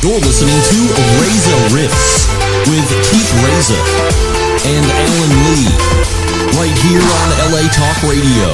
You're listening to Reza Riffs with Keith Reza and Alan Lee, right here on LA Talk Radio.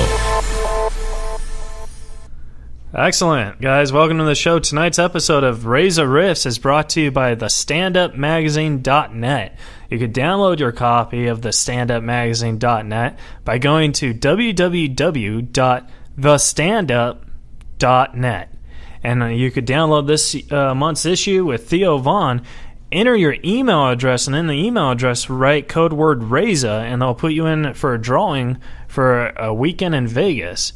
Excellent, guys. Welcome to the show. Tonight's episode of Reza Riffs is brought to you by thestandupmagazine.net. You can download your copy of thestandupmagazine.net by going to www.thestandup.net. And you could download this month's issue with Theo Vaughn. Enter your email address, and in the email address, write code word Reza, and they'll put you in for a drawing for a weekend in Vegas.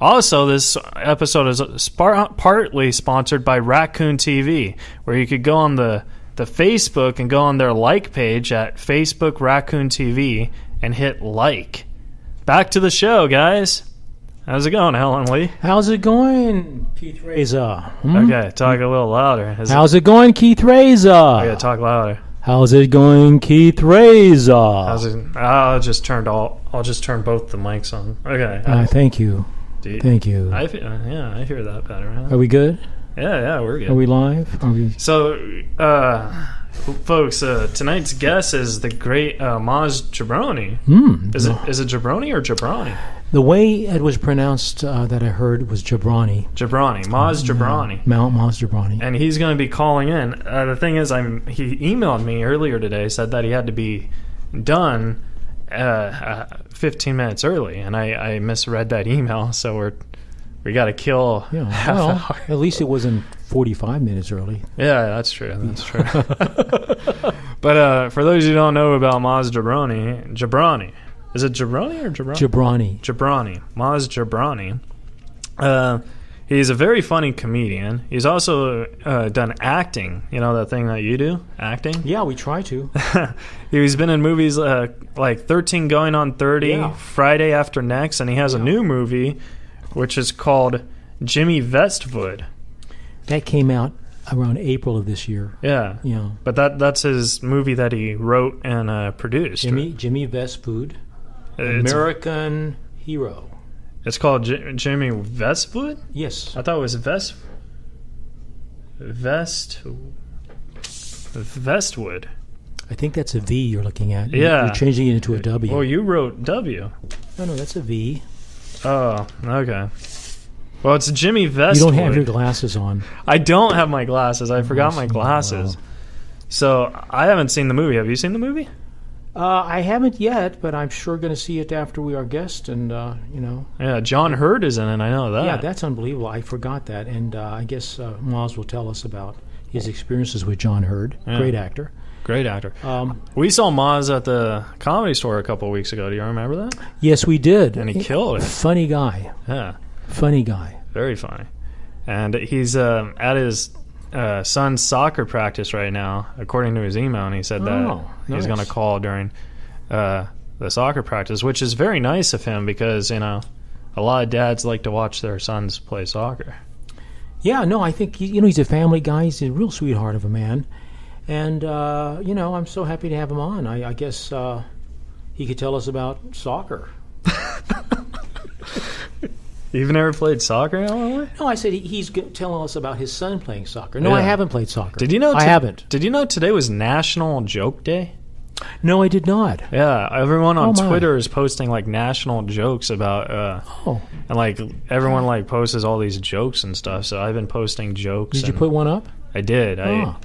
Also, this episode is partly sponsored by Raccoon TV, where you could go on the Facebook and go on their like page at Facebook Raccoon TV and hit like. Back to the show, guys. How's it going, Alan Lee? How's it going, Keith Reza? Okay, talk a little louder. How's it going, Keith Reza? I gotta talk louder. How's it going, Keith Reza? I'll just turn both the mics on. Okay. Thank you. Thank you. I hear that better. Huh? Are we good? Yeah, we're good. Are we live? So, folks, tonight's guest is the great Maz Jobrani. Is it Jobrani or Jobrani? The way it was pronounced that I heard was Jobrani. Maz Jobrani. Maz Jobrani. And he's going to be calling in. The thing is, he emailed me earlier today, said that he had to be done 15 minutes early, and I misread that email, so we got to kill half an hour. At least it wasn't 45 minutes early. Yeah, that's true. But for those who don't know about Maz Jobrani, is it Jobrani or Jobrani? Jobrani. Maz Jobrani. He's a very funny comedian. He's also done acting. You know that thing that you do? Acting? Yeah, we try to. He's been in movies like 13 Going on 30, Friday After Next, and he has a new movie which is called Jimmy Vestvood. That came out around April of this year. Yeah. But that's his movie that he wrote and produced. Jimmy Vestvood. Amerikan Hero. It's called Jimmy Vestvood? Yes. I thought it was Vestwood. I think that's a V you're looking at. Yeah. You're changing it into a W. Oh, you wrote W. No, that's a V. Oh, okay. Well, it's Jimmy Vestwood. You don't have your glasses on. I don't have my glasses. I forgot my glasses. Wow. So, I haven't seen the movie. Have you seen the movie? I haven't yet, but I'm sure going to see it after we are guests, and Yeah, John Hurt is in it. I know that. Yeah, that's unbelievable. I forgot that, and I guess Maz will tell us about his experiences with John Hurt. Yeah. Great actor. We saw Maz at the Comedy Store a couple of weeks ago. Do you remember that? Yes, we did. And he killed it. Funny guy. Yeah. Funny guy. Very funny. And he's at his son's soccer practice right now, according to his email, and he said that he's going to call during the soccer practice, which is very nice of him because, a lot of dads like to watch their sons play soccer. Yeah, no, I think he's a family guy. He's a real sweetheart of a man. And, I'm so happy to have him on. I guess he could tell us about soccer. You've never played soccer, Alan? No, I said he's telling us about his son playing soccer. No, I haven't played soccer. Did you know? I haven't. Did you know today was National Joke Day? No, I did not. Yeah, everyone on Twitter is posting national jokes about. And everyone posts all these jokes and stuff. So I've been posting jokes. Did you put one up? I did. I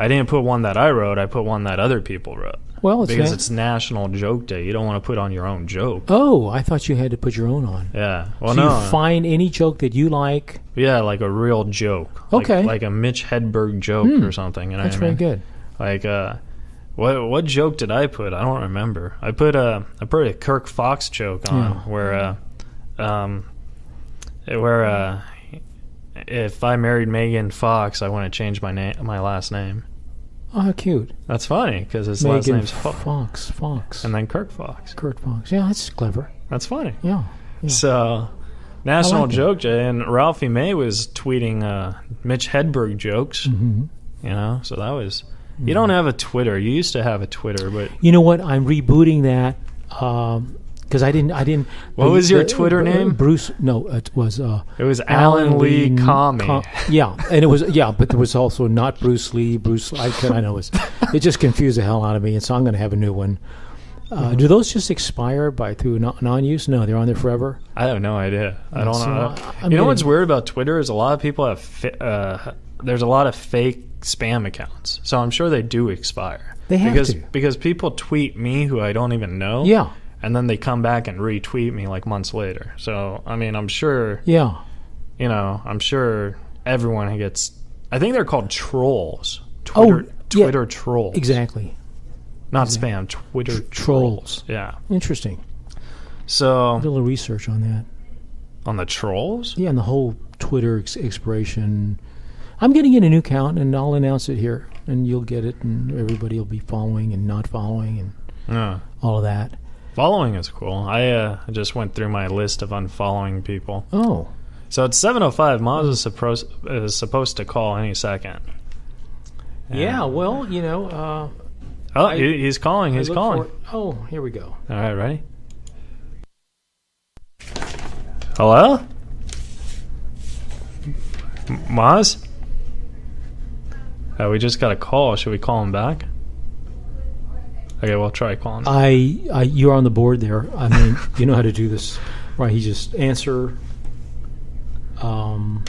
didn't put one that I wrote. I put one that other people wrote. Well, it's National Joke Day. You don't want to put on your own joke. Oh, I thought you had to put your own on. Yeah. Well, so you find any joke that you like? Yeah, like a real joke. Okay. Like a Mitch Hedberg joke or something. That's very good. What joke did I put? I don't remember. I put a Kirk Fox joke on where if I married Megan Fox, I want to change my last name. Oh, how cute. That's funny, because his last name's Fox. And then Kirk Fox. Yeah, that's clever. That's funny. Yeah. So, National Joke Day, and Ralphie May was tweeting Mitch Hedberg jokes, so that was... You don't have a Twitter. You used to have a Twitter, but... You know what? I'm rebooting that Because I didn't. What was your Twitter name? Bruce. No, it was. It was Alan Lee Kami. Yeah, and it was but there was also not Bruce Lee. I know it just confused the hell out of me, and so I'm going to have a new one. Do those just expire through non-use? No, they're on there forever. I have no idea. I don't know. You know what's weird about Twitter is a lot of people have. There's a lot of fake spam accounts, so I'm sure they do expire. They have because people tweet me who I don't even know. Yeah. And then they come back and retweet me like months later. So, I mean, I'm sure... Yeah. You know, I'm sure everyone gets... I think they're called trolls. Twitter trolls. Exactly. Not spam, Twitter trolls. Yeah. Interesting. So... A little research on that. On the trolls? Yeah, and the whole Twitter expiration. I'm getting in a new account, and I'll announce it here. And you'll get it, and everybody will be following and not following and all of that. Following is cool. I just went through my list of unfollowing people. Oh. So it's 7:05. Maz is supposed to call any second. Yeah, well, you know... he's calling. He's calling. Oh, here we go. All right, ready? Hello? Maz? We just got a call. Should we call him back? Okay, we'll try calling him. You're on the board there. I mean, you know how to do this. Right, he just answer. And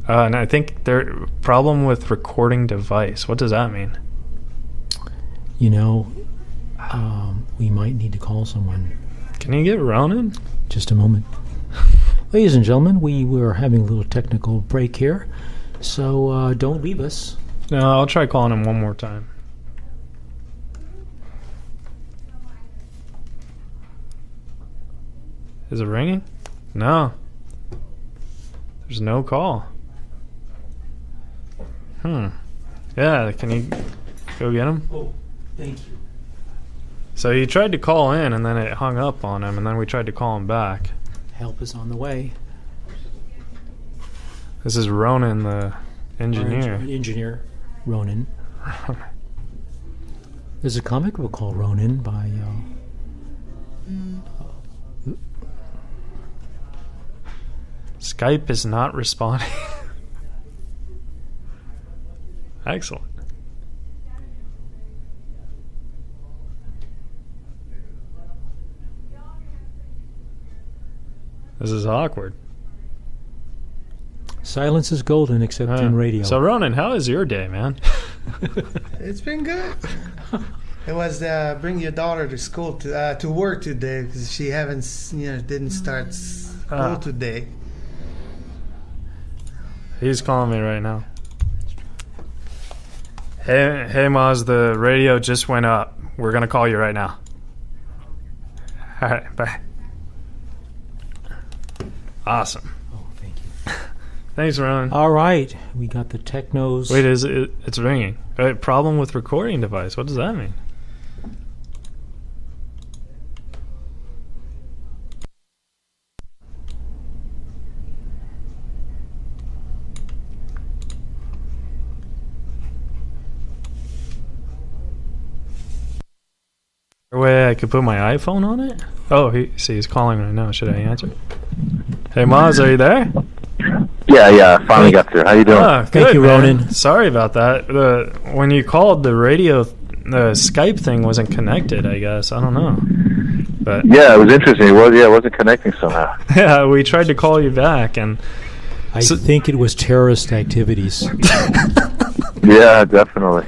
I think there problem with recording device. What does that mean? You know, we might need to call someone. Can you get Ronan? Just a moment. Ladies and gentlemen, we were having a little technical break here, so don't leave us. No, I'll try calling him one more time. Is it ringing? No. There's no call. Yeah, can you go get him? Oh, thank you. So he tried to call in, and then it hung up on him, and then we tried to call him back. Help is on the way. This is Ronan, the engineer. Engineer Ronan. There's a comic book called Ronan by... Skype is not responding. Excellent. This is awkward. Silence is golden, except in radio. So, Ronan, how is your day, man? It's been good. It was bring your daughter to school to work today because she didn't start school today. He's calling me right now. Hey, Maz, the radio just went up. We're gonna call you right now. All right, bye. Awesome. Oh, thank you. Thanks, Ronan. All right, we got the technos. Wait, it's ringing. Problem with recording device. What does that mean? Way I could put my iPhone on it? Oh, he's calling right now. Should I answer? Hey, Maz, are you there? Yeah, finally got through. How you doing? Good, Thank you, man. Ronan. Sorry about that. When you called, the Skype thing wasn't connected, I guess. I don't know. But yeah, it was interesting. It wasn't connecting somehow. Yeah, we tried to call you back, and I think it was terrorist activities. Yeah, definitely.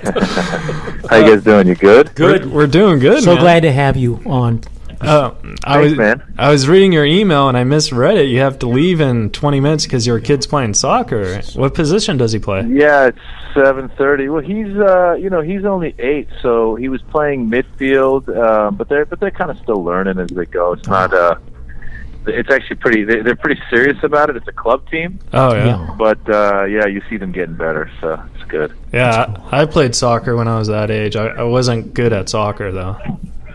How you guys doing? You good? Good. We're doing good. So man. glad to have you on. Thanks, man. I was reading your email and I misread it. You have to leave in 20 minutes because your kid's playing soccer. What position does he play? Yeah, it's 7:30. Well, he's only 8, so he was playing midfield. But they're kind of still learning as they go. It's not. It's actually pretty. They're pretty serious about it. It's a club team. Oh yeah. But you see them getting better, so it's good. Yeah, I played soccer when I was that age. I wasn't good at soccer though.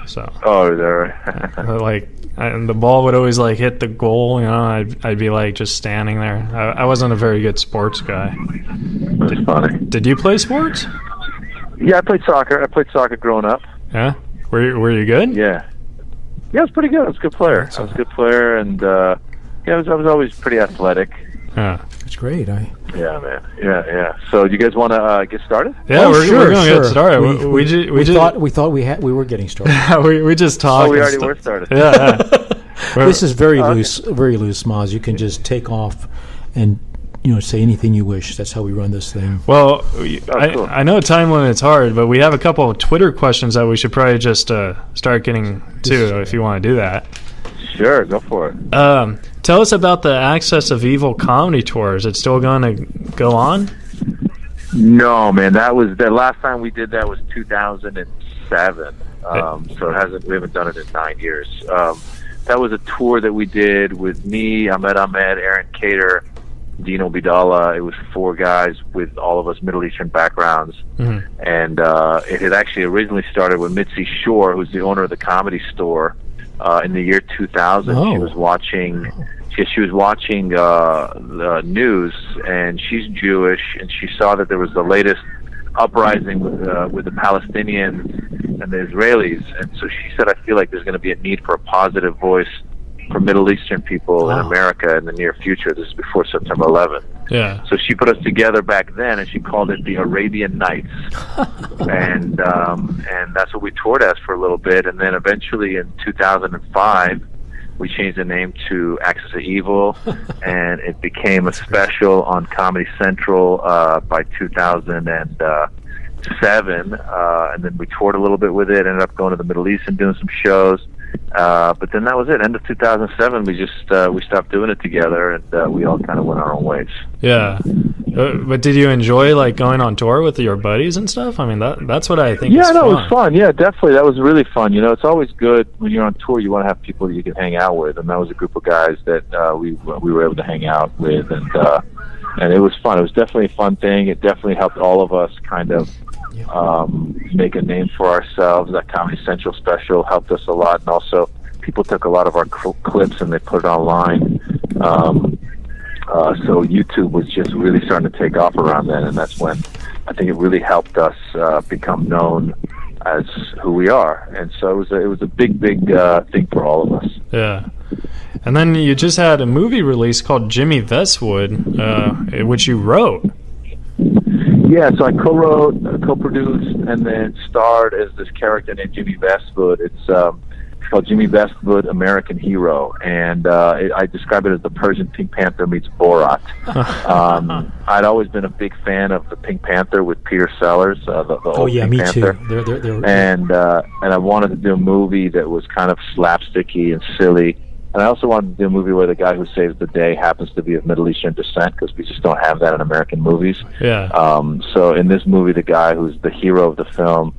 So. Oh, there. And the ball would always hit the goal. You know, I'd be just standing there. I wasn't a very good sports guy. That's funny. Did you play sports? Yeah, I played soccer. I played soccer growing up. Yeah. Were you good? Yeah. Yeah, I was pretty good. I was a good player. And I was always pretty athletic. Yeah, that's great. Yeah, man. Yeah. So, do you guys want to get started? Yeah, we're going to get started. We thought we were getting started. we just talked. Oh, we already were started. Yeah. This is very loose, Maz. You can just take off and say anything you wish. That's how we run this thing. Well, cool. I know time limit's hard, but we have a couple of Twitter questions that we should probably just start getting to if you want to do that. Sure, go for it. Tell us about the Axis of Evil comedy tour. Is it still going to go on? No, man. That was the last time we did that was 2007. So we haven't done it in 9 years. That was a tour that we did with me, Ahmed, Aaron Cater, Dino Bidala. It was 4 guys with all of us Middle Eastern backgrounds. Mm-hmm. And it had actually originally started with Mitzi Shore, who's the owner of the Comedy Store, in the year 2000. Oh. She was watching the news, and she's Jewish, and she saw that there was the latest uprising with the Palestinians and the Israelis, and so she said, I feel like there's going to be a need for a positive voice for Middle Eastern people in America in the near future. This is before September 11th. Yeah. So she put us together back then, and she called it the Arabian Nights, and that's what we toured as for a little bit, and then eventually in 2005 we changed the name to Axis of Evil, and it became a special on Comedy Central by 2007, and then we toured a little bit with it, ended up going to the Middle East and doing some shows, but then that was it. End of 2007, we stopped doing it together, and we all kind of went our own ways. Yeah. But did you enjoy going on tour with your buddies and stuff? I mean, that's what I think. Yeah, no, it was fun. Yeah, definitely, that was really fun. It's always good when you're on tour. You want to have people that you can hang out with, and that was a group of guys that we were able to hang out with, and it was fun. It was definitely a fun thing. It definitely helped all of us kind of make a name for ourselves. That Comedy Central special helped us a lot, and also people took a lot of our clips and they put it online. So YouTube was just really starting to take off around then, and that's when I think it really helped us become known as who we are. And so it was a big thing for all of us. Yeah. And then you just had a movie release called Jimmy Vestvood, which you wrote. Yeah, so I co-wrote, co-produced, and then starred as this character named Jimmy Vestvood. It's called Jimmy Vestvood, Amerikan Hero, and I describe it as the Persian Pink Panther meets Borat. I'd always been a big fan of the Pink Panther with Peter Sellers, the old Pink me Panther. Too. They're and I wanted to do a movie that was kind of slapsticky and silly. And I also wanted to do a movie where the guy who saves the day happens to be of Middle Eastern descent, because we just don't have that in American movies. Yeah. So in this movie, the guy who's the hero of the film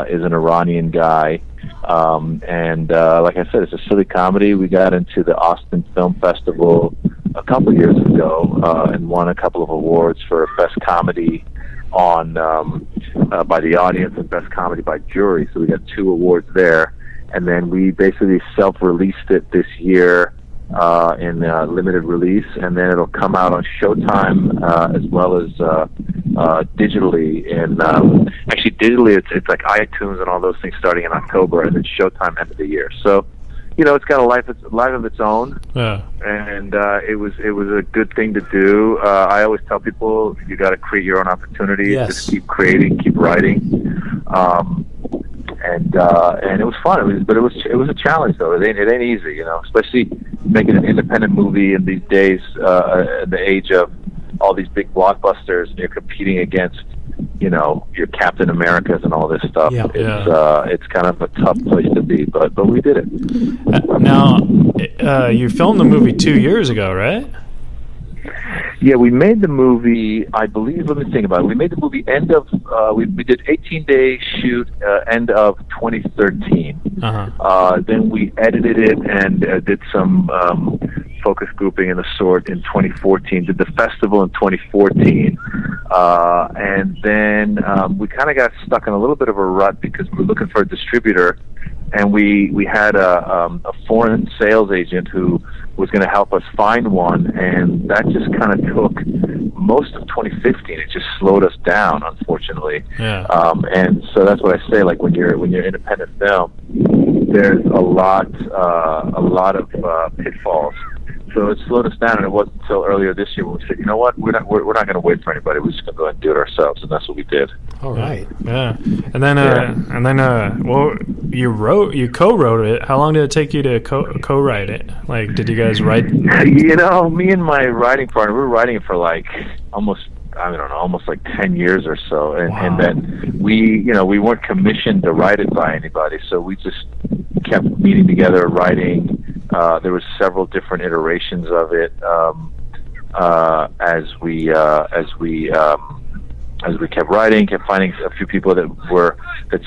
is an Iranian guy. And like I said, it's a silly comedy. We got into the Austin Film Festival a couple years ago and won a couple of awards for Best Comedy on by the audience and Best Comedy by jury. So we got 2 awards there. And then we basically self-released it this year in limited release, and then it'll come out on Showtime as well as digitally. And actually, digitally, it's like iTunes and all those things starting in October, and then Showtime end of the year. So, it's got a life of its own. Yeah. And it was a good thing to do. I always tell people you got to create your own opportunity. Yes. Just keep creating, keep writing. And it was fun. It was a challenge though. It ain't easy, especially making an independent movie in these days, in the age of all these big blockbusters, and you're competing against, your Captain Americas and all this stuff. Yeah. It's kind of a tough place to be, but we did it. Now, you filmed the movie 2 years ago, right? Yeah, we made the movie, I believe, let me think about it. We made the movie end of, we did 18-day shoot end of 2013. Then we edited it and did some focus grouping and the sort in 2014, did the festival in 2014. And then we kind of got stuck in a little bit of a rut because we were looking for a distributor, and we had a foreign sales agent who was going to help us find one, and that just kind of took most of 2015. It just slowed us down, unfortunately. Yeah. And so that's what I say, like when you're independent film, there's a lot of pitfalls. So it slowed us down, and it wasn't until earlier this year when we said, you know what, we're not going to wait for anybody. We're just going to go ahead and do it ourselves, and that's what we did. All right. Yeah. And then, well, you co-wrote it. How long did it take you to co-write it? Like, did you guys write? You know, me and my writing partner, we were writing it for like almost like 10 years or so. And then we weren't commissioned to write it by anybody. So we just kept meeting together, writing. There was several different iterations of it as we kept writing, kept finding a few people that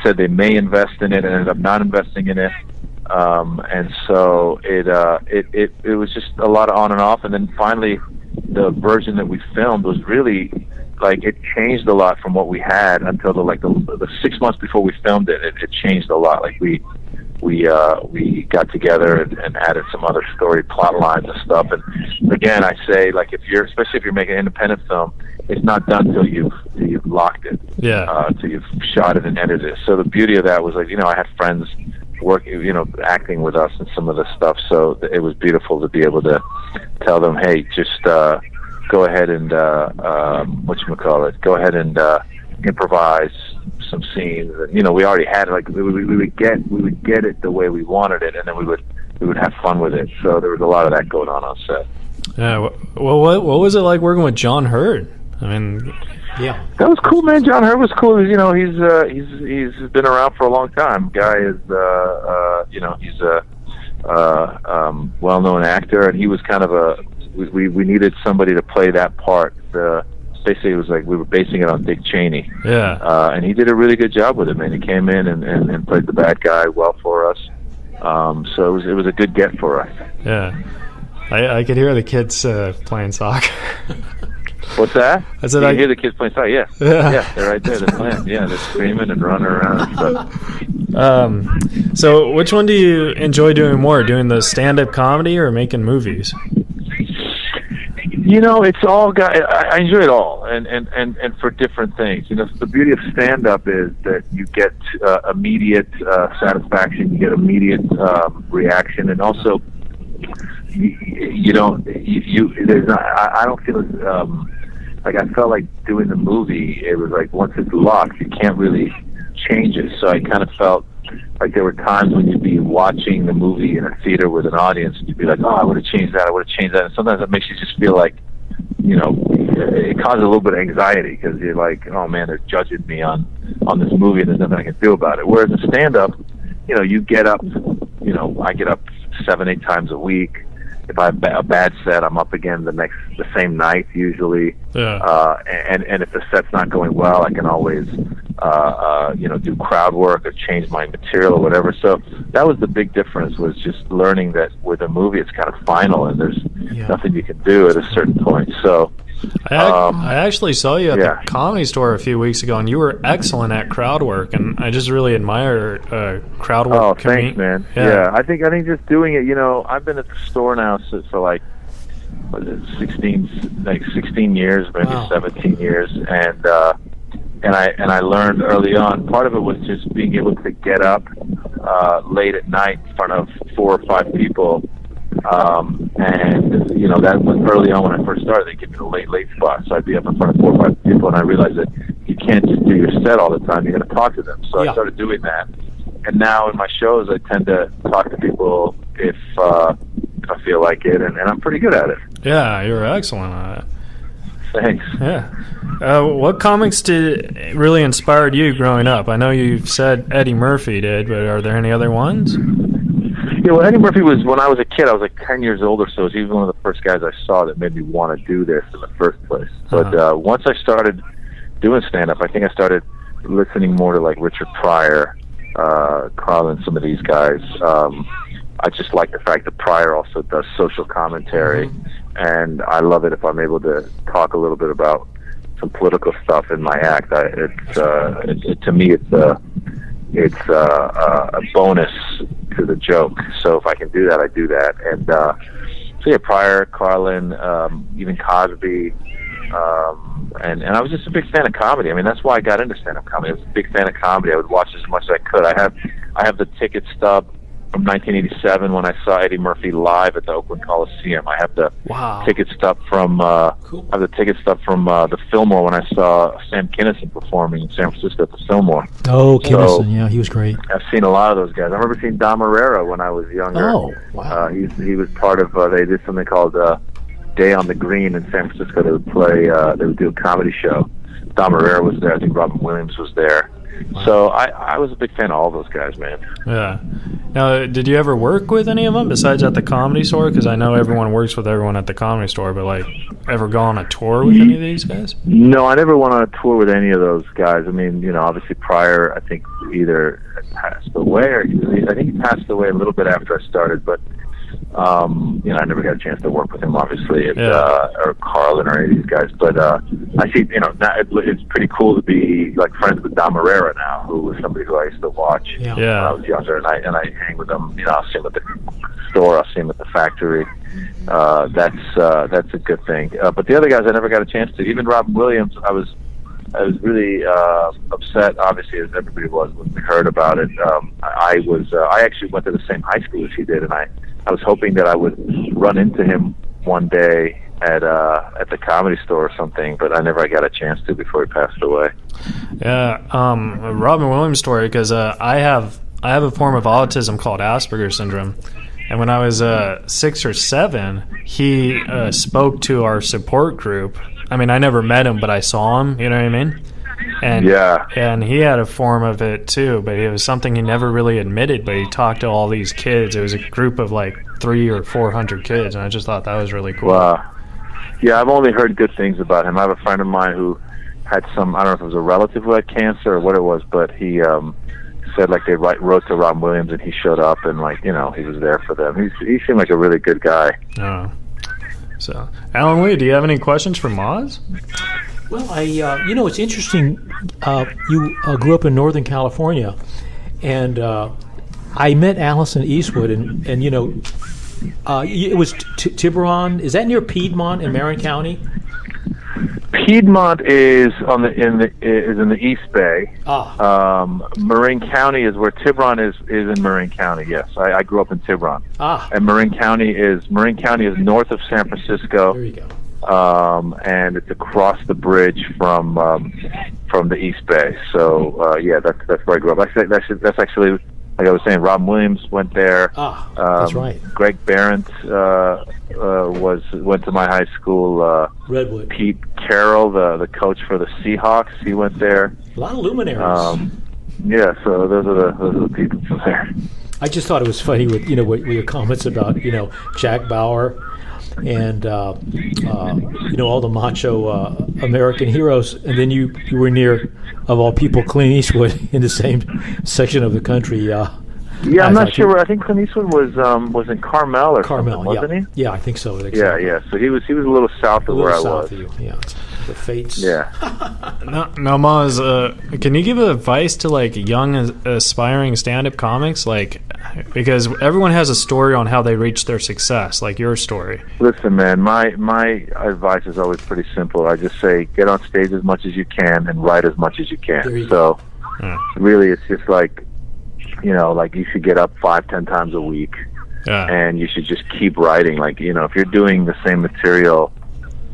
said they may invest in it and ended up not investing in it. And so it was just a lot of on and off. And then finally, the version that we filmed was really like, it changed a lot from what we had until the 6 months before we filmed it. It changed a lot. Like we got together and added some other story plot lines and stuff. And again, I say, like, especially if you're making an independent film, it's not done till you've locked it. Yeah. Till you've shot it and edited it. So the beauty of that was, like, I had friends acting with us and some of the stuff. So it was beautiful to be able to tell them, hey, just go ahead and go ahead and improvise some scenes. And we already had it. Like, we would get it the way we wanted it, and then we would have fun with it. So there was a lot of that going on set. Yeah. Well, what was it like working with John Hurd? I mean, yeah, that was cool, man. John Hurd was cool. He's been around for a long time. Guy is he's a well-known actor, and he was kind of we needed somebody to play that part. Basically, it was like we were basing it on Dick Cheney. Yeah. And he did a really good job with it, man. He came in and played the bad guy well for us. So it was a good get for us. Yeah. I could hear the kids playing soccer. What's that? I said, you hear the kids playing soccer? Yeah. Yeah, they're right there. They're playing. Yeah, they're screaming and running around and stuff. So which one do you enjoy doing more, doing the stand-up comedy or making movies? It's all I enjoy it all, and for different things. The beauty of stand-up is that you get immediate satisfaction, you get immediate reaction, and also I don't feel like I felt like doing the movie. It was like once it's locked, you can't really change it. So I kind of felt like there were times when you'd be watching the movie in a theater with an audience, and you'd be like, "Oh, I would have changed that. I would have changed that." And sometimes it makes you just feel like, it causes a little bit of anxiety because you're like, "Oh man, they're judging me on this movie, and there's nothing I can do about it." Whereas in stand-up, you get up. I get up 7-8 times a week. If I have a bad set, I'm up again the same night usually. Yeah. And if the set's not going well, I can always do crowd work or change my material or whatever. So that was the big difference, was just learning that with a movie it's kind of final and there's nothing you can do at a certain point. So I actually saw you at the Comedy Store a few weeks ago, and you were excellent at crowd work, and I just really admire crowd work. Oh, thanks, man. Yeah, I think just doing it. I've been at the store now for like 16 years, maybe 17 years, and I learned early on. Part of it was just being able to get up late at night in front of 4 or 5 people. That was early on when I first started. They give me the late spot, so I'd be up in front of 4 or 5 people, and I realized that you can't just do your set all the time. You got to talk to them. So I started doing that, and now in my shows, I tend to talk to people if I feel like it, and I'm pretty good at it. Yeah, you're excellent at it. Thanks. Yeah. What comics really inspired you growing up? I know you've said Eddie Murphy did, but are there any other ones? Yeah, well, Eddie Murphy was, when I was a kid, I was like 10 years old or so. He was one of the first guys I saw that made me want to do this in the first place. But once I started doing stand-up, I think I started listening more to like Richard Pryor, Carlin, some of these guys. I just like the fact that Pryor also does social commentary, and I love it if I'm able to talk a little bit about some political stuff in my act. To me, it's a bonus to the joke. So if I can do that, I do that. And so yeah, Pryor, Carlin, even Cosby, and I was just a big fan of comedy. I mean, that's why I got into stand-up comedy. I was a big fan of comedy. I would watch as much as I could. I have the ticket stub from 1987 when I saw Eddie Murphy live at the Oakland Coliseum. I have the ticket stub from the Fillmore when I saw Sam Kinison performing in San Francisco at the Fillmore. Oh, Kinison, yeah, he was great. I've seen a lot of those guys. I remember seeing Dom Herrera when I was younger. Oh, wow. He was part of. They did something called Day on the Green in San Francisco. They would play. They would do a comedy show. Dom Herrera was there. I think Robin Williams was there. Wow. So I was a big fan of all those guys, man. Yeah. Now, did you ever work with any of them besides at the Comedy Store? Because I know everyone works with everyone at the Comedy Store, but like, ever go on a tour with any of these guys? No, I never went on a tour with any of those guys. I mean, you know, obviously Pryor, I think either passed away or I think he passed away a little bit after I started, but you know, I never got a chance to work with him, obviously, or Carlin or any of these guys. But I see, you know, now it's pretty cool to be like friends with Dom Herrera now, who was somebody who I used to watch when I was younger, and I hang with him. You know, I'll see him at the store, I'll see him at the factory. That's a good thing. But the other guys, I never got a chance to. Even Robin Williams, I was really upset, obviously, as everybody was when we heard about it. I actually went to the same high school as he did, and I was hoping that I would run into him one day at the Comedy Store or something, but I never got a chance to before he passed away. Yeah, Robin Williams' story, because I have a form of autism called Asperger's syndrome, and when I was 6 or 7, he spoke to our support group. I mean, I never met him, but I saw him. You know what I mean? And he had a form of it too, but it was something he never really admitted. But he talked to all these kids. It was a group of like 300 or 400 kids, and I just thought that was really cool. Wow. Yeah, I've only heard good things about him. I have a friend of mine who had some, I don't know if it was a relative who had cancer or what it was, but he said like they wrote to Robin Williams and he showed up and like, you know, he was there for them. He seemed like a really good guy. Oh. So, Alan Lee, do you have any questions for Maz? Well, you know, it's interesting. You grew up in Northern California, and I met Allison Eastwood, and you know, it was Tiburon. Is that near Piedmont in Marin County? Piedmont is in the East Bay. Marin County is where Tiburon is in Marin County. Yes, I grew up in Tiburon. And Marin County is north of San Francisco. There you go. And it's across the bridge from the East Bay. So yeah, that's where I grew up. That's actually. Like I was saying, Robin Williams went there. That's right. Greg Behrendt went to my high school. Redwood. Pete Carroll, the coach for the Seahawks, he went there. A lot of luminaries. Yeah, so those are the people from there. I just thought it was funny with with your comments about Jack Bauer and all the macho American heroes, and then you were near, of all people, Clint Eastwood in the same section of the country. Yeah, I'm not sure. I think Clint Eastwood was in Carmel or Carmel, something, wasn't he? Yeah, I think so. Yeah. So he was a little south of where I was. Of you. Yeah, the fates. Yeah. Now, Maz, can you give advice to like young aspiring stand-up comics, like, because everyone has a story on how they reached their success, like your story. Listen, man, my advice is always pretty simple. I just say get on stage as much as you can and write as much as you can. So really, it's just like, like you should get up 5-10 times a week, and you should just keep writing. Like, if you're doing the same material,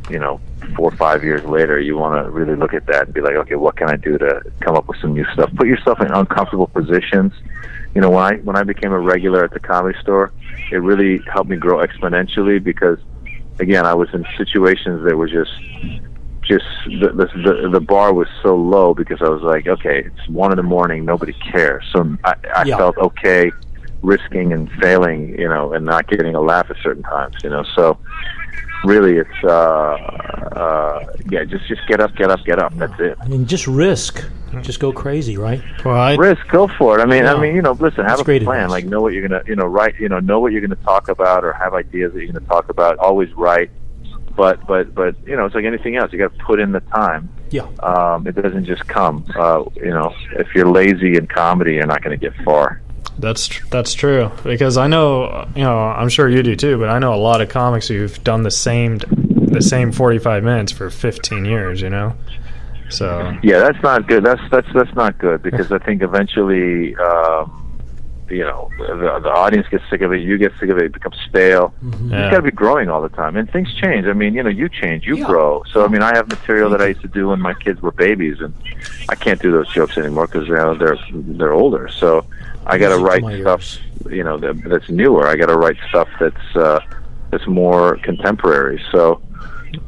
4 or 5 years later, you want to really look at that and be like, okay, what can I do to come up with some new stuff? Put yourself in uncomfortable positions. When I became a regular at the Comedy Store, it really helped me grow exponentially because, again, I was in situations that were just the bar was so low because I was like, okay, it's 1 a.m, nobody cares. So I felt okay risking and failing, and not getting a laugh at certain times, So really, it's just get up. That's it. I mean, just risk. Just go crazy, right? Well, risk, go for it. I mean, listen, have a plan. Advice. Like, know what you're gonna, write. Know what you're gonna talk about, or have ideas that you're gonna talk about. Always write, but it's like anything else. You got to put in the time. Yeah. It doesn't just come. If you're lazy in comedy, you're not gonna get far. That's true, because I know, I'm sure you do too, but I know a lot of comics who've done the same 45 minutes for 15 years, So yeah, that's not good. That's not good because I think eventually, the audience gets sick of it, you get sick of it, it becomes stale. Mm-hmm. You got to be growing all the time, and things change. I mean, you change, you grow. So I mean, I have material that I used to do when my kids were babies, and I can't do those jokes anymore because they're older. So I got to write stuff, that's newer. I got to write stuff that's more contemporary. So,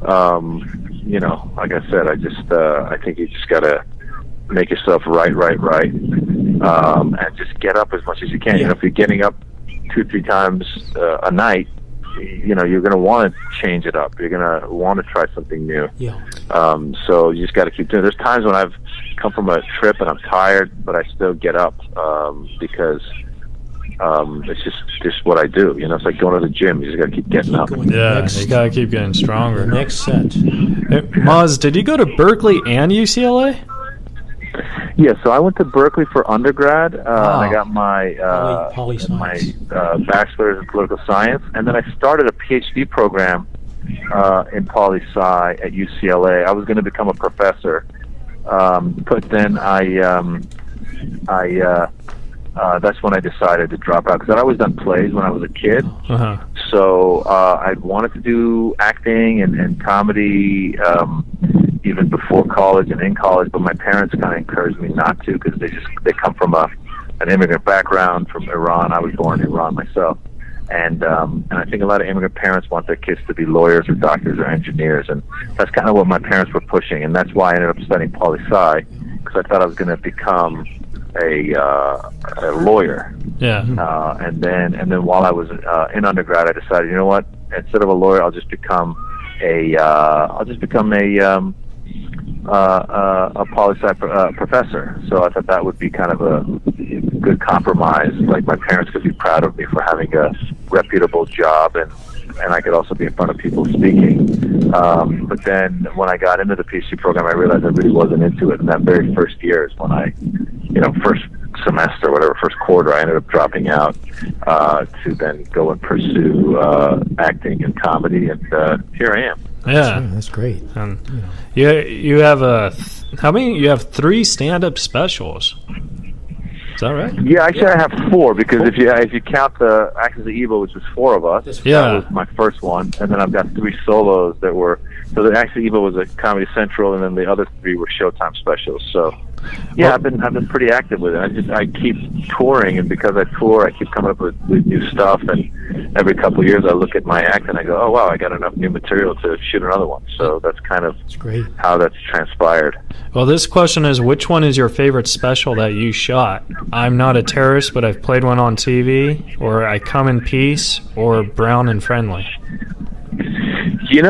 like I said, I think you just got to make yourself right, and just get up as much as you can. If you're getting up 2-3 times a night, you're going to want to change it up. You're going to want to try something new. So you just got to keep doing it. There's times when I've come from a trip and I'm tired, but I still get up because it's just what I do. It's like going to the gym. You just got to keep getting up. Yeah, you got to keep getting stronger. Next set. Hey, Maz, did you go to Berkeley and UCLA? Yeah, so I went to Berkeley for undergrad, and I got my bachelor's in political science, and then I started a PhD program in poli-sci at UCLA. I was going to become a professor, but then that's when I decided to drop out, because I'd always done plays when I was a kid. So I wanted to do acting and comedy even before college and in college, but my parents kind of encouraged me not to, because they come from an immigrant background from Iran. I was born in Iran myself, and I think a lot of immigrant parents want their kids to be lawyers or doctors or engineers, and that's kind of what my parents were pushing, and that's why I ended up studying poli-sci, because I thought I was going to become a lawyer. And then while I was in undergrad, I decided, you know what? Instead of a lawyer, I'll just become a poli-sci professor. So I thought that would be kind of a good compromise. Like, my parents could be proud of me for having a reputable job, and I could also be in front of people speaking. But then when I got into the PhD program, I realized I really wasn't into it. And that very first year is when first semester, whatever, first quarter, I ended up dropping out to then go and pursue acting and comedy, and here I am. Yeah, that's great. You have how many? You have 3 stand-up specials. Is that right? Yeah, actually I have 4, because if you count the Axis of Evil, which was 4 of us, that was my first one, and then I've got 3 solos that were. So the Axis of Evil was a Comedy Central, and then the other 3 were Showtime specials. So yeah, I've been pretty active with it. I keep touring, and because I tour, I keep coming up with new stuff. And every couple of years, I look at my act and I go, "Oh wow, I got enough new material to shoot another one." So that's kind of how that's transpired. Well, this question is: which one is your favorite special that you shot? I'm Not a Terrorist, but I've played one on TV, or I Come in Peace, or Brown and Friendly. I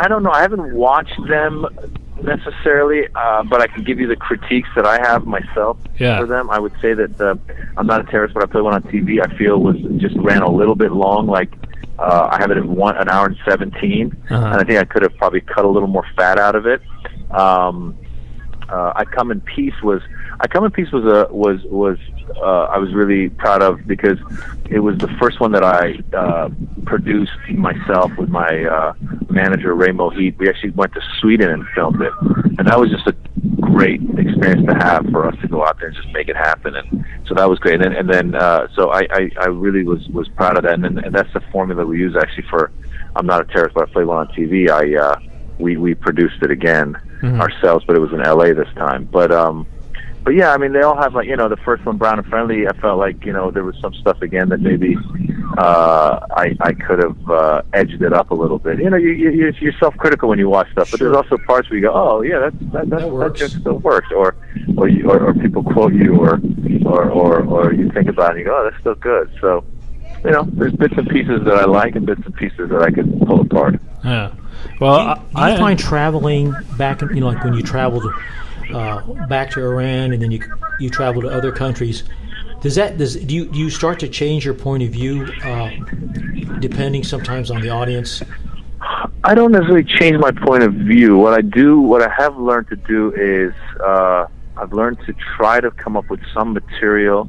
don't know. I haven't watched them necessarily, but I can give you the critiques that I have myself for them. I would say that I'm Not a Terrorist, but I played one on TV. I feel just ran a little bit long. Like I have it at an hour and 17, and I think I could have probably cut a little more fat out of it. I Come in Peace was I was really proud of, because it was the first one that I produced myself with my manager, Ray Mohit. We actually went to Sweden and filmed it, and that was just a great experience to have, for us to go out there and just make it happen. And so that was great. And then so I really was proud of that. And that's the formula we use actually for I'm Not a Terrorist, but I played one on TV. We produced it again ourselves, but it was in LA this time. But yeah, I mean, they all have, like, the first one, Brown and Friendly, I felt like, there was some stuff again that maybe I could have edged it up a little bit. You're self-critical when you watch stuff, but there's also parts where you go, oh yeah, that just still works, or people quote you, or you think about it and you go, oh, that's still good. So, there's bits and pieces that I like and bits and pieces that I could pull apart. Yeah. Well, do you find traveling back, like when you traveled back to Iran, and then you travel to other countries, do you start to change your point of view depending sometimes on the audience? I don't necessarily change my point of view. What I have learned to do is I've learned to try to come up with some material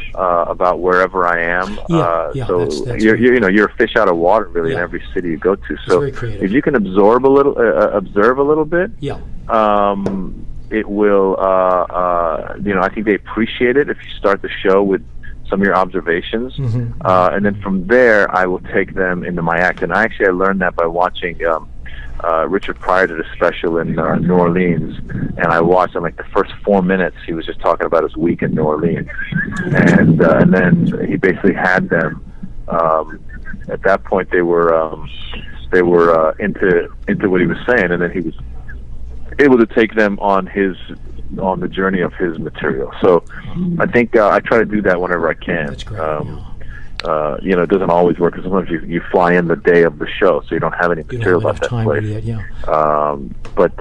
about wherever I am. So that's you're a fish out of water, really, in every city you go to. So if you can observe a little bit, it will, I think they appreciate it if you start the show with some of your observations, and then from there I will take them into my act. And I learned that by watching Richard Pryor did a special in New Orleans, and I watched in like the first 4 minutes he was just talking about his week in New Orleans, and then he basically had them. At that point, they were into what he was saying, and then he was able to take them on the journey of his material. So I think I try to do that whenever I can. That's great. It doesn't always work because sometimes you fly in the day of the show, so you don't have any material about that place. But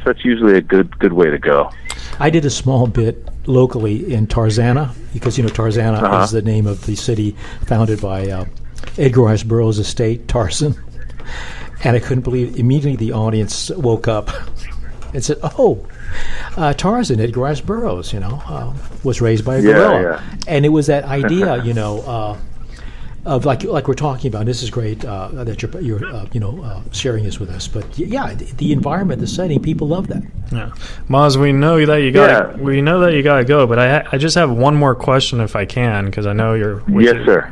that's usually a good way to go. I did a small bit locally in Tarzana, because Tarzana is the name of the city founded by Edgar Rice Burroughs' estate, Tarzan. And I couldn't believe immediately the audience woke up and said, "Oh, Tarzan, Edgar Rice Burroughs, was raised by a gorilla." Yeah. And it was that idea, of like we're talking about. And this is great that you're sharing this with us. But the environment, the setting, people love that. Yeah, Maz, we know that you got to go. But I just have one more question, if I can, because I know you're. Yes, sir.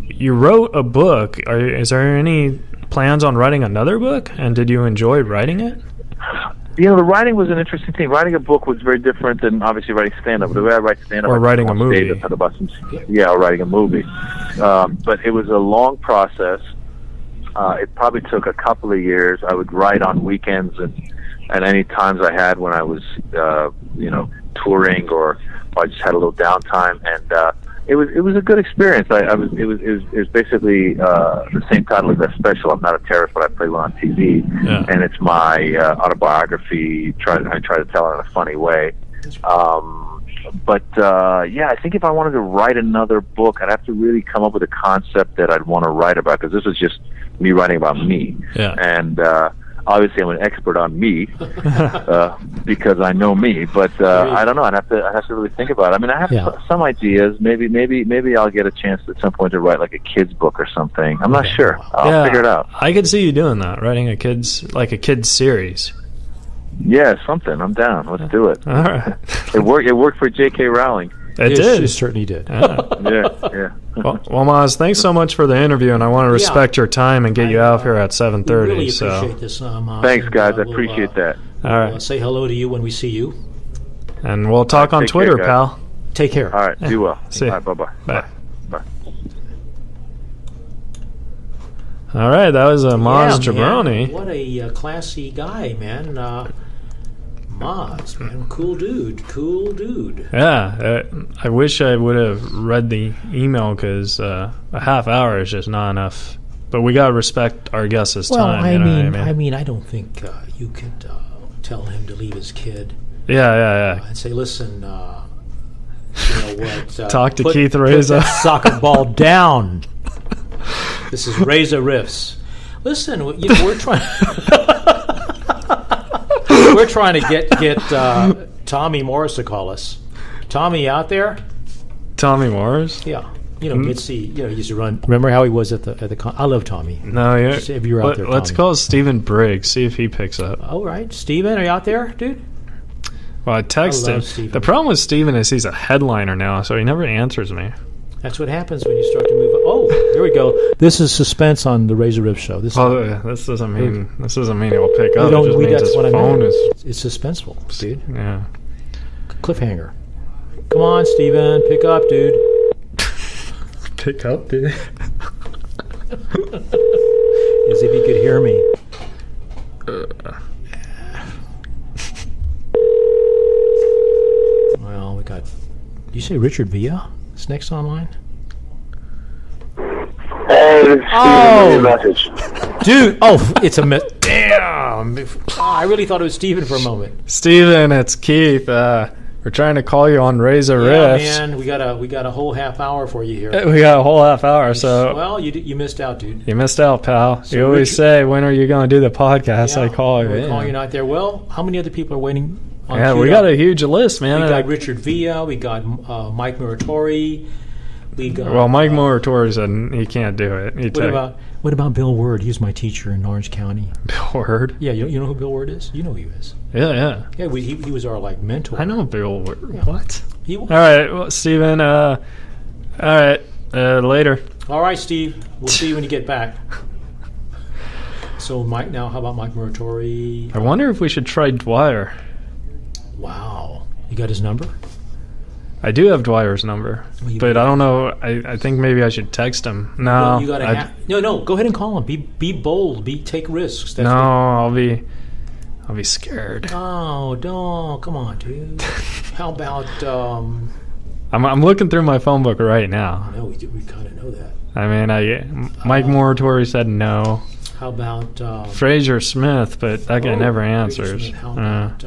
You wrote a book. Is there any plans on writing another book? And did you enjoy writing it? The writing was an interesting thing. Writing a book was very different than obviously writing stand-up. The way I write stand-up, or writing a movie. Or writing a movie. But it was a long process. It probably took a couple of years. I would write on weekends and any times I had when I was, touring or I just had a little downtime. And it was a good experience. It was basically the same title as that special. I'm not a terrorist, but I play one on TV, and it's my autobiography. I try to tell it in a funny way. I think if I wanted to write another book, I'd have to really come up with a concept that I'd want to write about, because this was just me writing about me. Yeah. And obviously, I'm an expert on me because I know me. But I don't know. I'd have to really think about it. I mean, I have some ideas. Maybe I'll get a chance at some point to write like a kids book or something. I'm not sure. I'll figure it out. I could see you doing that, writing a kids series. Yeah, something. I'm down. Let's do it. All right. It worked for J.K. Rowling. It did. It certainly did. Yeah. Well, Maz, thanks so much for the interview, and I want to respect your time and get you out here at 7:30. Really appreciate this, Maz. Thanks, guys. I appreciate that. All right. Say hello to you when we see you. And we'll talk on Twitter, pal. Take care. All right. Do well. See you. All right, bye-bye. Bye. Bye. All right. That was Maz Jobrani. What a classy guy, man. Maz, man, cool dude. Yeah, I wish I would have read the email, because a half hour is just not enough. But we gotta respect our guest's time. I mean, I don't think you could tell him to leave his kid. Yeah. And say, listen, you know what? Talk to Keith Reza. Put that soccer ball down. This is Reza Riffs. Listen, we're trying. We're trying to get Tommy Morris to call us. Tommy, out there? Tommy Morris? Yeah. Mitzi, he used to run. Remember how he was at the con? I love Tommy. No, yeah. If you're out there, let's call Stephen Briggs, see if he picks up. All right. Stephen, are you out there, dude? Well, I texted him. Stephen. The problem with Stephen is he's a headliner now, so he never answers me. That's what happens when you start to move up. Oh, here we go. This is suspense on the Razor Riff Show. This doesn't mean it will pick up. It just means his phone is. It's suspenseful, dude. Yeah. Cliffhanger. Come on, Steven. Pick up, dude. Pick up, dude. As if he could hear me. Well, we got. Did you say Richard Villa? Is next online? Hey, Steven, message. Dude, it's a damn. I really thought it was Steven for a moment. Steven, it's Keith. We're trying to call you on Razor Riffs. Yeah, man, we got a whole half hour for you here. We got a whole half hour, so... Well, you missed out, dude. You missed out, pal. So you always say, when are you going to do the podcast? I call you. We're calling you not there. Well, how many other people are waiting on we got a huge list, man. We got Richard Villa. We got Mike Muratori. lead guy. Well, Mike Moratori said he can't do it. What about Bill Word? He was my teacher in Orange County. Bill Word? Yeah, you know who Bill Word is? You know who he is. Yeah. Yeah, he was our mentor. I know Bill Word. Yeah. What? He was. All right, well, Steven, all right, later. All right, Steve. We'll see you when you get back. So, Mike, now how about Mike Moratori? I wonder if we should try Dwyer. Wow. You got his number? I do have Dwyer's number, but I don't know. I think maybe I should text him. No, you gotta no. Go ahead and call him. Be bold. Take risks. That's I'll be scared. Oh, don't come on, dude. How about? I'm looking through my phone book right now. No, we kind of know that. I mean, Mike Moratori said no. How about Fraser Smith? But that guy never answers. How about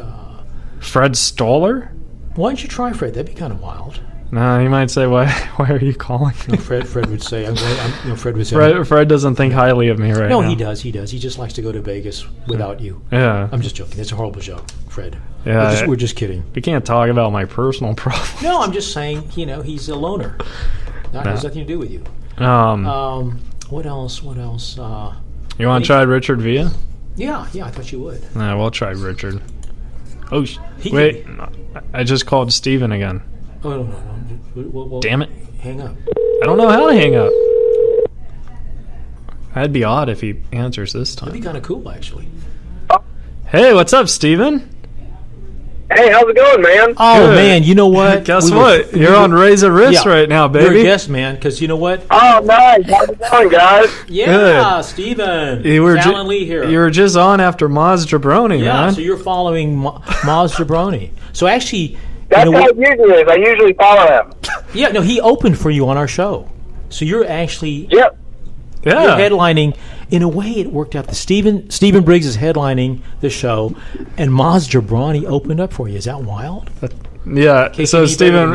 Fred Stoller? Why don't you try Fred? That'd be kind of wild. No, he might say, "Why are you calling me?" No, Fred would say, Fred would say, Fred doesn't think highly of me right now. No, he does. He just likes to go to Vegas without you. Yeah. I'm just joking. That's a horrible joke, Fred. Yeah. We're just kidding. We can't talk about my personal problems. No, I'm just saying, he's a loner. Has nothing to do with you. What else? You want to try Richard Villa? Yeah, I thought you would. Nah, we'll try Richard. Oh, wait. I just called Steven again. Oh, no. Well, damn it. Hang up. I don't know how to hang up. That'd be odd if he answers this time. That'd be kind of cool, actually. Hey, what's up, Steven? Hey, how's it going, man? Oh, good. Man, you know what? Guess what? You're on Reza Riffs right now, baby. You're a guest, man, because you know what? Oh, nice. How's it going, guys? Yeah, good. Steven. Alan Lee here. You were just on after Maz Jobrani, man. Yeah, so you're following Maz Jobrani. So actually... That's how it usually is. I usually follow him. Yeah, no, he opened for you on our show. So you're actually... Yep. Yeah. You're headlining. In a way, it worked out. Stephen Briggs is headlining the show, and Maz Jobrani opened up for you. Is that wild? Yeah. So Stephen,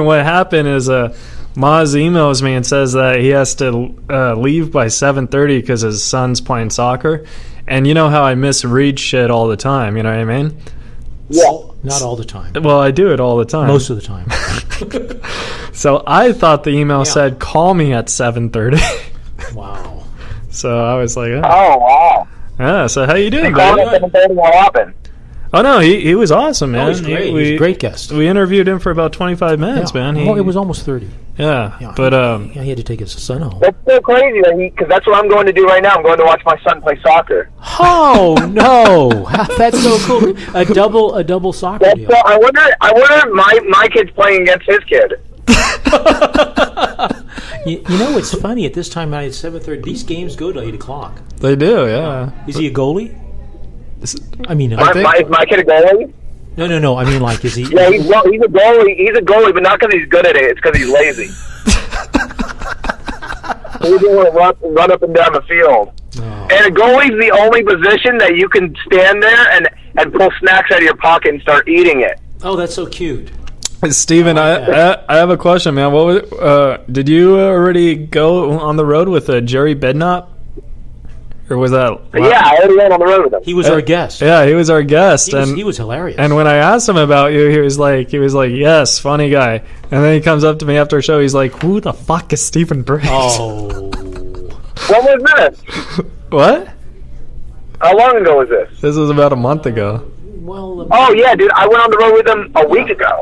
what happened is Maz emails me and says that he has to leave by 7:30 because his son's playing soccer, and you know how I misread shit all the time. You know what I mean? Yeah. Not all the time. Well, I do it all the time. Most of the time. So I thought the email said, "Call me at 7:30." Wow. So I was like, oh wow. Yeah. So how you doing, buddy? What happened? Oh no, he was awesome, man. He's great. He's a great guest. We interviewed him for about 25 minutes, man. It was almost 30. Yeah, but he had to take his son home. That's so crazy because that's what I'm going to do right now. I'm going to watch my son play soccer. Oh no, that's so cool! A double soccer deal. So I wonder if my kid's playing against his kid. You know what's funny? At this time, at 7:30, these games go to 8 o'clock. They do, yeah. Is he a goalie? I mean, is my kid a goalie? No. I mean, like, is he? Yeah, he's a goalie. He's a goalie, but not because he's good at it. It's because he's lazy. He doesn't want to run up and down the field. Oh. And a goalie's the only position that you can stand there and pull snacks out of your pocket and start eating it. Oh, that's so cute. Steven, I have a question, man. Did you already go on the road with Jerry Bednott? Or was that... Yeah, I already went on the road with him. He was our guest. Yeah, he was our guest. He was hilarious. And when I asked him about you, he was like, yes, funny guy. And then he comes up to me after a show, he's like, who the fuck is Steven Briggs? Oh. What was this? What? How long ago was this? This was about a month ago. Well, oh, yeah, dude, I went on the road with him a week ago.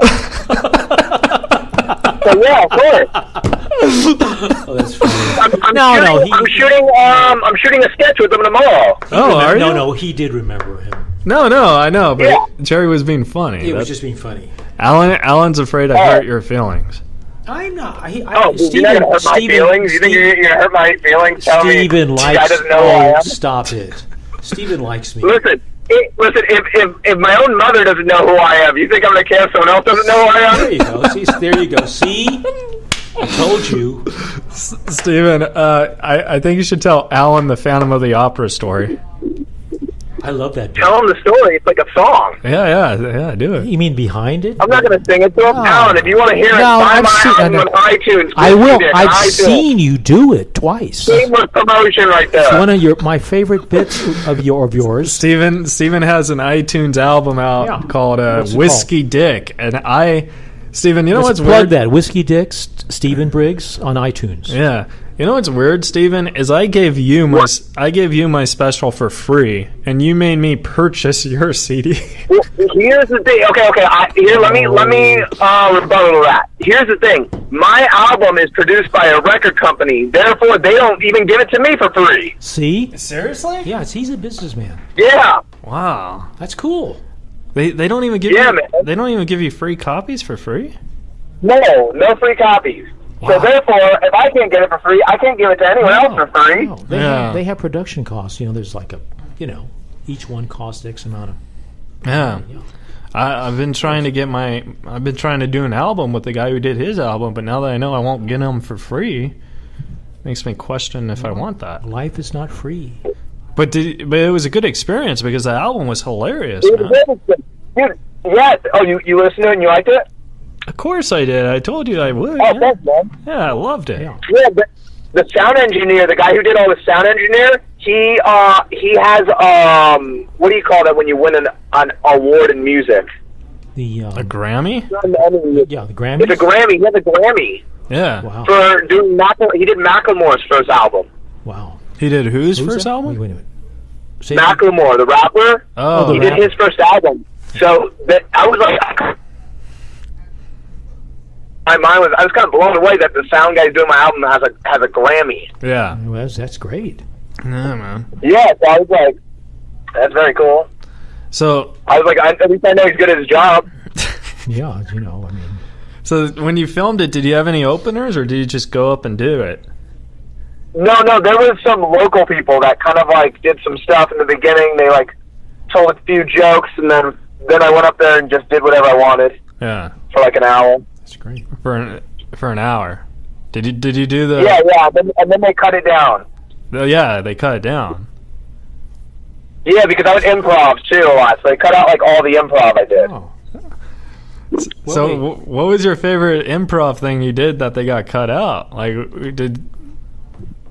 So, yeah, of course. Oh, that's funny. I'm shooting a sketch with him tomorrow. Are you? No, he did remember him. No, I know, but Jerry was being funny. He was just being funny. Alan's afraid I hurt your feelings. I'm not. You're not going to hurt my feelings? You think you're going to hurt my feelings? Steven likes... doesn't know who I am? Stop it. Steven likes me. Listen, if my own mother doesn't know who I am, you think I'm going to care if someone else doesn't know who I am? There you go. See? I told you. Steven, I think you should tell Alan the Phantom of the Opera story. I love that. Tell him the story. It's like a song. Yeah, do it. You mean behind it? I'm not going to sing it to him. Alan, if you want to hear it, buy my album on iTunes. I will. I've seen you do it twice. Shameless promotion right there. It's one of my favorite bits of yours. Steven has an iTunes album out called Whiskey Dick, and Steven, you know Let's what's plug weird? that. Whiskey Dicks, Stephen Briggs on iTunes. Yeah. You know what's weird, Steven, is I gave you my special for free, and you made me purchase your CD. Well, here's the thing. Okay. Let me rebuttal that. Here's the thing. My album is produced by a record company. Therefore, they don't even give it to me for free. See? Seriously? Yeah, he's a businessman. Yeah. Wow. That's cool. They don't even give Yeah, you, man. They don't even give you free copies for free? No free copies. Wow. So therefore, if I can't get it for free, I can't give it to anyone else for free. No, they have production costs. There's like each one costs X amount of. Yeah. I've been trying to do an album with the guy who did his album, but now that I know I won't get them for free, makes me question if I want that. Life is not free. But it was a good experience because the album was hilarious, Dude, man. yes. Oh, you listened to it and you liked it? Of course I did. I told you I would. Oh, Yeah, thanks, man. I loved it. Yeah. Yeah, the sound engineer, the guy who did all the sound engineer, he has what do you call that when you win an award in music? A Grammy? Yeah, the Grammys. It's a Grammy. He has a Grammy Yeah. Wow. for doing he did Macklemore's first album. Wow. He did whose Who's first that? album? Wait a minute. Say Macklemore, the rapper. Oh, He did his first album. So I was like, I was kind of blown away that the sound guy doing my album has a Grammy. yeah. Well, that's great. Yeah, man. Yeah, so I was like, that's very cool. So, I was like, at least I know he's good at his job. Yeah, I mean. so when you filmed it, did you have any openers, or did you just go up and do it? No, there was some local people that kind of like did some stuff in the beginning. They like told a few jokes, and then I went up there and just did whatever I wanted Yeah. for like an hour. That's great. For an hour. Did you do the? Yeah, and then they cut it down. Yeah, they cut it down. Yeah, because I would improv too a lot, so they cut out like all the improv I did. Oh. So, what was your favorite improv thing you did that they got cut out? Like,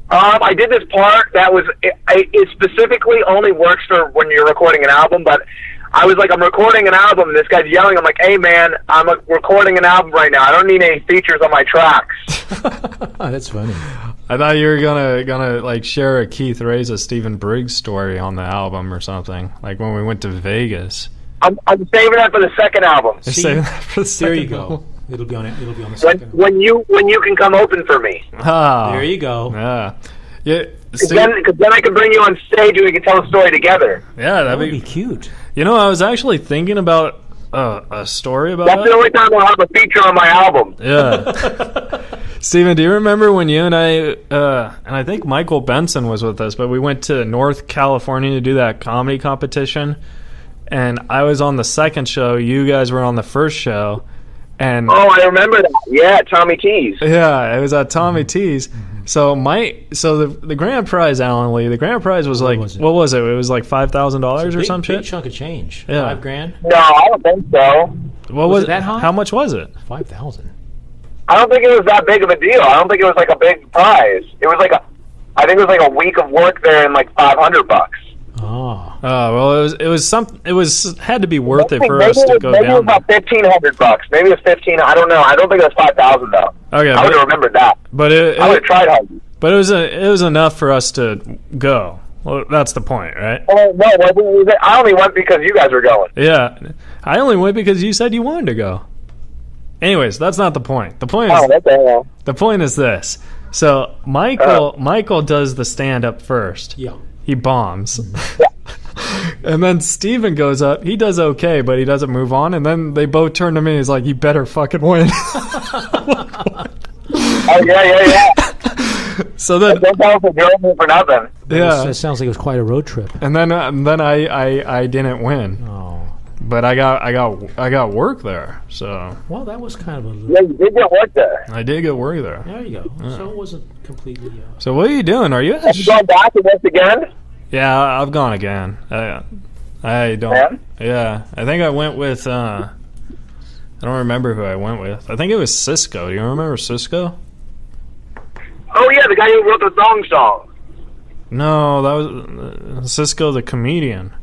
I did this part that was it specifically only works for when you're recording an album, but I was like, I'm recording an album, and this guy's yelling. I'm like, hey man, I'm recording an album right now. I don't need any features on my tracks. That's funny. I thought you were gonna like share a Keith Reza Stephen Briggs story on the album or something, like when we went to Vegas. I'm saving that for the second album. You're saving that for the There second you go. album? It'll be on the second. When you can come open for me. Ah, There you go. Yeah, yeah. Because then I can bring you on stage and we can tell a story together. Yeah, That would be cute. I was actually thinking about a story about That's it. the only time I'll have a feature on my album. Yeah. Steven, do you remember when you and I, and I think Michael Benson was with us, but we went to North California to do that comedy competition, and I was on the second show, you guys were on the first show, and... Oh, I remember that. Yeah, Tommy T's. Yeah, it was at Tommy T's. So the grand prize, Alan Lee, the grand prize was like, what was it? It was like $5,000 or some Big shit? chunk of change. Yeah. $5,000. No, I don't think so. What Was it that high? How much was it? 5,000. I don't think it was that big of a deal. I don't think it was like a big prize. It was like I think it was like a week of work there and like $500. Oh. Well, it was had to be worth it for maybe us to go maybe down it was about $1,500. Maybe it was 15. I don't know. I don't think it was 5,000 though. Okay, I would have remembered that. But I would have tried hard. But it was enough for us to go. Well, that's the point, right? Oh no! I only went because you guys were going. Yeah, I only went because you said you wanted to go. Anyways, that's not the point. The point is Oh, that's all. the point is this. So Michael does the stand up first. Yeah. He bombs. And then Steven goes up. He does okay, but he doesn't move on. And then they both turn to me. He's like, "You better fucking win." Oh yeah. So then, Don't tell us they drove me for nothing. yeah. That sounds like it was quite a road trip. And then I didn't win, Oh. but I got work there. So Well, that was kind of a. Yeah, you did get work there. I did get work there. There you go. So it wasn't completely. So what are you doing? Are you? Have you gone back and this again? Yeah, I've gone again. I don't. Yeah? Yeah, I think I went with. I don't remember who I went with. I think it was Cisco. Do you remember Cisco? Oh yeah, the guy who wrote the song. No, that was Cisco the comedian.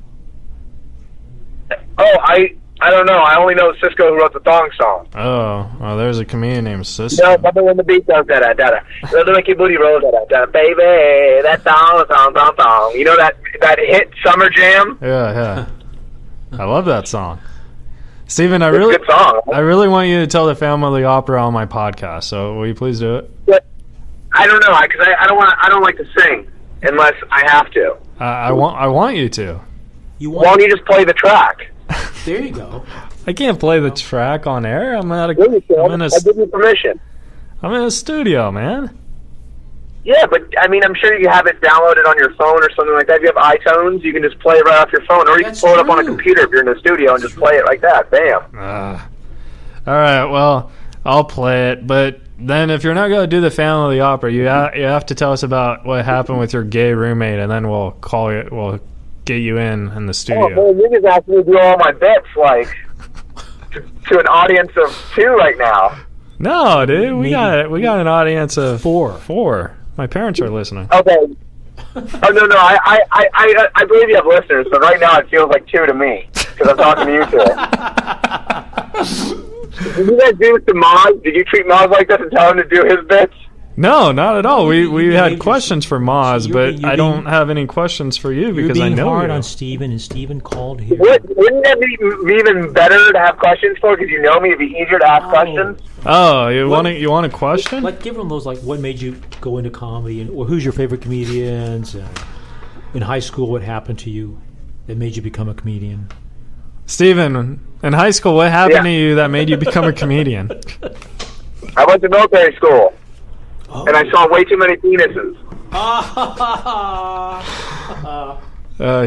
Oh, I I don't know. I only know Cisco who wrote the thong song. Oh, well, there's a comedian named Cisco. No, remember when the beat goes da-da-da-da. Little make your booty roll da-da-da. Baby, that thong. You know that hit Summer Jam? Yeah. I love that song. Steven, I It's a good song. I really want you to tell the Phantom of the Opera on my podcast, so will you please do it? But I don't know, because I don't like to sing unless I have to. I want you to. Why don't you just play the track? There you go. I can't play the track on air. I give you permission. I'm in a studio, man. Yeah, but I mean, I'm sure you have it downloaded on your phone or something like that. If you have iTunes, you can just play it right off your phone, or you can pull it up on a computer if you're in the studio and just play it like that. Bam. All right, well, I'll play it, but then if you're not going to do the Phantom of the Opera, you have to tell us about what happened with your gay roommate, and then we'll call you. We'll get you in the studio. Oh, man, you just asked me to do all my bits, like, to an audience of 2 right now. No, dude, we got an audience of 4. My parents are listening. Okay. Oh no, I believe you have listeners, but right now it feels like 2 to me because I'm talking to you 2. Did you guys do this to Maz? Did you treat Maz like this and tell him to do his bits? No, not at all. We had questions for Maz, but I don't have any questions for you because I know you're being hard you. on Steven, and Steven called here. Wouldn't that be even better to have questions for? Because you know me, it'd be easier to ask questions. Oh, you want a question? Like, give them those, like, what made you go into comedy, or who's your favorite comedians? In high school, what happened to you that made you become a comedian? Steven, in high school, what happened to you that made you become a comedian? I went to military school. And I saw way too many penises.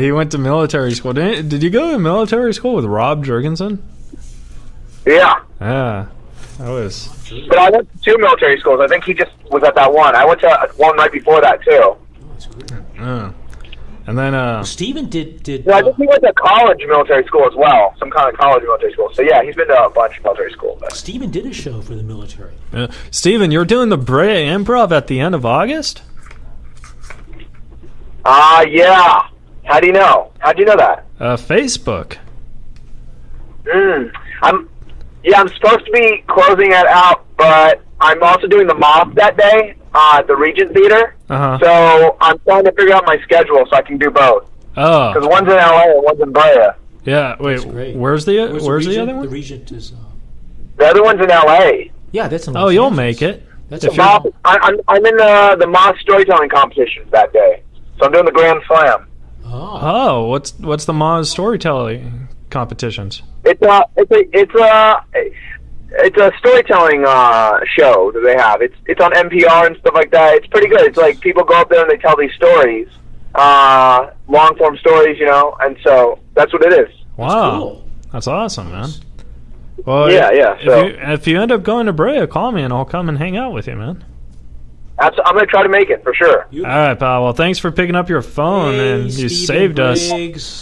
He went to military school. Did you go to military school with Rob Jurgensen? Yeah. Yeah. That was... But I went to 2 military schools. I think he just was at that one. I went to one right before that, too. That's great. And then... Steven did I think he went to college military school as well. Some kind of college military school. So, yeah, he's been to a bunch of military schools. Steven did a show for the military. Steven, you're doing the Brea Improv at the end of August? Yeah. How do you know? How'd you know that? Facebook. I'm supposed to be closing it out, but I'm also doing the mob that day at the Regent Theater. So I'm trying to figure out my schedule so I can do both. Oh. Because one's in LA and one's in Brea. Yeah, wait, where's the other one? The Regent is... The other one's in LA. Yeah, that's in Los Angeles. You'll make it. I'm in the Moz storytelling competition that day. So I'm doing the Grand Slam. Oh, what's the Moz storytelling competitions? It's a storytelling show that they have. It's on NPR and stuff like that. It's pretty good. It's like people go up there and they tell these stories, long form stories, you know. And so that's what it is. Wow, that's cool. That's awesome, man. Well, yeah. So if you end up going to Brea, call me and I'll come and hang out with you, man. I'm going to try to make it for sure. All right, pal. Well, thanks for picking up your phone and you saved us.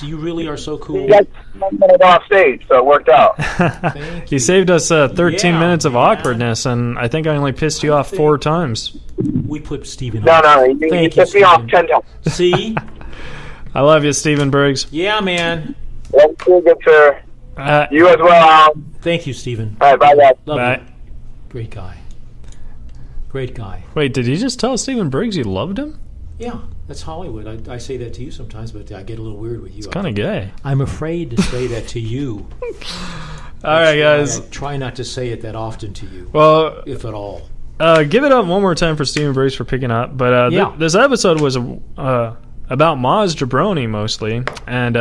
You really are so cool. You guys got off stage, so it worked out. You saved us 13 minutes of awkwardness, and I think I only pissed you off 4 times. We put Steven on. No, you pissed me off 10 times. See? I love you, Steven Briggs. Yeah, man. That's good, sir. You as well. Thank you, Steven. All right, bye, guys. Bye. You. Great guy. Great guy. Wait, did you just tell Steven Briggs you loved him? Yeah, that's Hollywood. I say that to you sometimes, but I get a little weird with you. It's kind of gay. I'm afraid to say that to you. All right, guys. I try not to say it that often to you. Well, if at all. Give it up one more time for Steven Briggs for picking up. But this episode was about Maz Jobrani mostly. And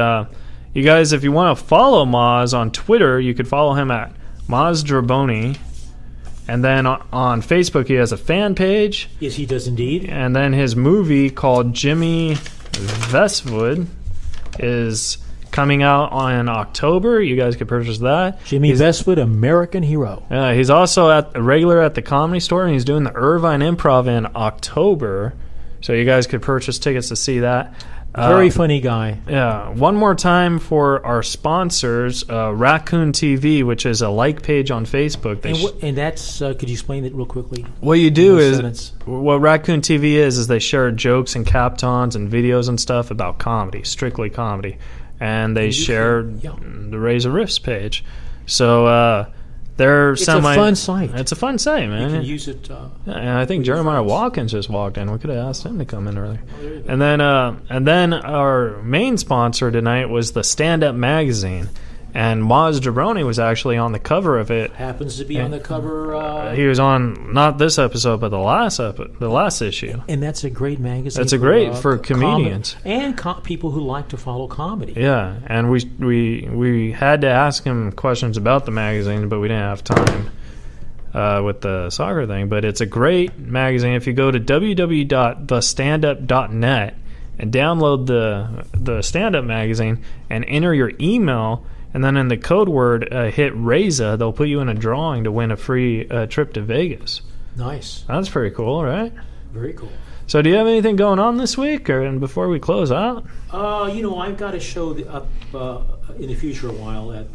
you guys, if you want to follow Maz on Twitter, you could follow him at Maz Jobrani. And then on Facebook, he has a fan page. Yes, he does indeed. And then his movie called Jimmy Vestvood is coming out in October. You guys could purchase that. Jimmy Vestvood, Amerikan Hero. He's also a regular at the Comedy Store, and he's doing the Irvine Improv in October. So you guys could purchase tickets to see that. Very funny guy. Yeah. One more time for our sponsors, Raccoon TV, which is a like page on Facebook. And that's, could you explain it real quickly? What you do is, what Raccoon TV is they share jokes and captons and videos and stuff about comedy, strictly comedy. and they shared the Reza Riffs page. So they're it's a fun site. It's a fun site, man. You can use it. And I think Jeremiah Watkins just walked in. We could have asked him to come in earlier. And then our main sponsor tonight was the Stand-Up magazine. And Maz Jobrani was actually on the cover of it. Happens to be on the cover. He was on not this episode, but the last issue. And that's a great magazine. That's a great for comedians and people who like to follow comedy. Yeah, and we had to ask him questions about the magazine, but we didn't have time with the soccer thing. But it's a great magazine. If you go to www.thestandup.net and download the Stand-Up magazine and enter your email. And then in the code word, hit Reza, they'll put you in a drawing to win a free trip to Vegas. Nice. That's pretty cool, right? Very cool. So do you have anything going on this week and before we close out? I've got a show up in the future a while at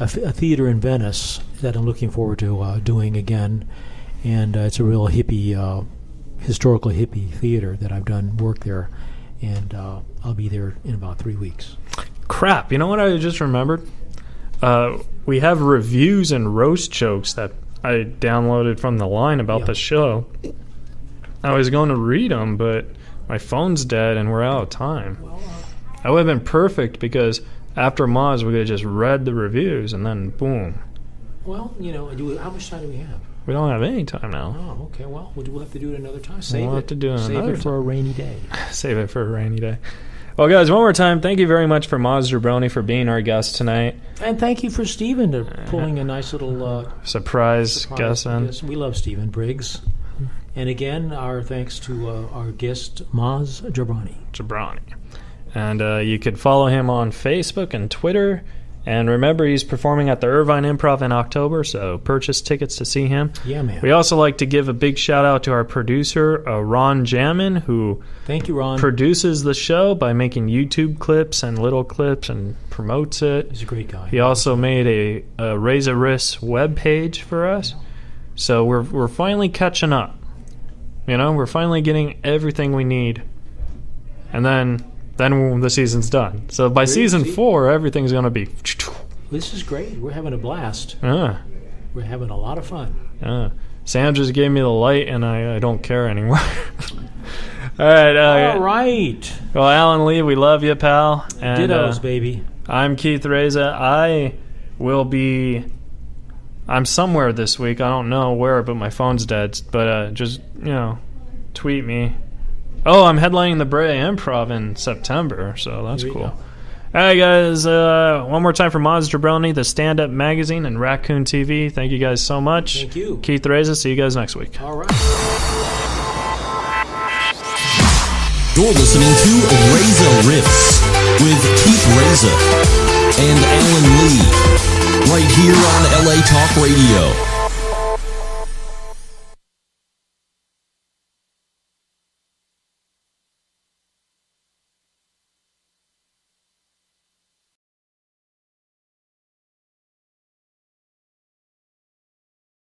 a theater in Venice that I'm looking forward to doing again. And it's a real hippie, historical hippie theater that I've done work there. And I'll be there in about 3 weeks. Crap, you know what I just remembered? We have reviews and roast jokes that I downloaded from the line about the show. I was going to read them, but my phone's dead and we're out of time. That would have been perfect because after Maz, we could have just read the reviews and then boom. Well, how much time do we have? We don't have any time now. Oh, okay. Well, we'll have to do it another time. We'll have to do it another time. For a rainy day. Save it for a rainy day. Well, guys, one more time, thank you very much for Maz Jobrani for being our guest tonight. And thank you for Stephen for pulling a nice little surprise guest in. Yes, we love Stephen Briggs. And again, our thanks to our guest, Maz Jobrani. And you could follow him on Facebook and Twitter. And remember, he's performing at the Irvine Improv in October, so purchase tickets to see him. Yeah, man. We also like to give a big shout-out to our producer, Ron Jamin, who thank you, Ron. Produces the show by making YouTube clips and little clips and promotes it. He's a great guy. He also made a Reza Riffs webpage for us. So we're finally catching up. We're finally getting everything we need. And then the season's done. So by season 4, everyth's going to be... This is great. We're having a blast. We're having a lot of fun. Sam just gave me the light, and I don't care anymore. All right. All right. Well, Alan Lee, we love you, pal. And, dittos, baby. I'm Keith Reza. I'm somewhere this week. I don't know where, but my phone's dead. But just, tweet me. Oh, I'm headlining the Brea Improv in September, so that's cool. All right, guys, one more time for Maz Jobrani, the Stand-Up magazine, and Raccoon TV. Thank you guys so much. Thank you. Keith Reza, see you guys next week. All right. You're listening to Reza Riffs with Keith Reza and Alan Lee, right here on LA Talk Radio.